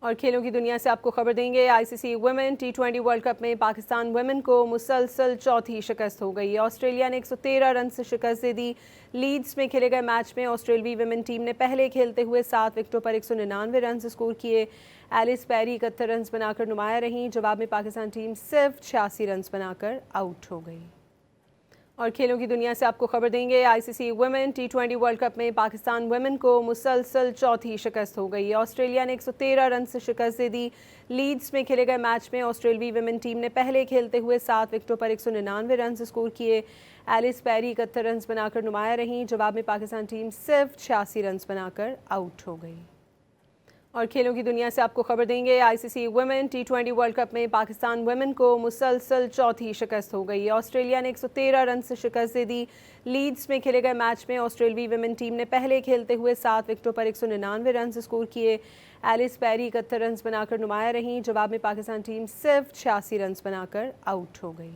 और खेलों की दुनिया से आपको खबर देंगे। आईसीसी वुमेन टी20 वर्ल्ड कप में पाकिस्तान वुमेन को मुसलसल चौथी शिकस्त हो गई। ऑस्ट्रेलिया ने 113 रन से शिकस्त दे दी। लीड्स में खेले गए मैच में ऑस्ट्रेलियाई वुमेन टीम ने पहले खेलते हुए 7 विकेटों पर 199 रन स्कोर किए। एलिस पेरी 71 रन बनाकर नुमाया रहीं। जवाब में पाकिस्तान टीम सिर्फ 86 रन बनाकर आउट हो गई। और खेलों की दुनिया से आपको खबर देंगे। आईसीसी वुमेन टी20 वर्ल्ड कप में पाकिस्तान वुमेन को मुसलसल चौथी शिकस्त हो गई। ऑस्ट्रेलिया ने 113 रन से शिकस्त दे दी। लीड्स में खेले गए मैच में ऑस्ट्रेलियाई वुमेन टीम ने पहले खेलते हुए 7 विकेटों पर 199 रन स्कोर किए। एलिस पेरी 71 रन बनाकर नुमाया रहीं। जवाब में पाकिस्तान टीम सिर्फ 86 रन बनाकर आउट हो गई। और खेलों की दुनिया से आपको खबर देंगे। आईसीसी वुमेन टी20 वर्ल्ड कप में पाकिस्तान वुमेन को मुसलसल चौथी शिकस्त हो गई। ऑस्ट्रेलिया ने 113 रन से शिकस्त दे दी। लीड्स में खेले गए मैच में ऑस्ट्रेलियाई वुमेन टीम ने पहले खेलते हुए 7 विकेटों पर 199 रन स्कोर किए। एलिस पेरी 71 रन बनाकर नुमाया रहीं। जवाब में पाकिस्तान टीम सिर्फ 86 रन बनाकर आउट हो गई।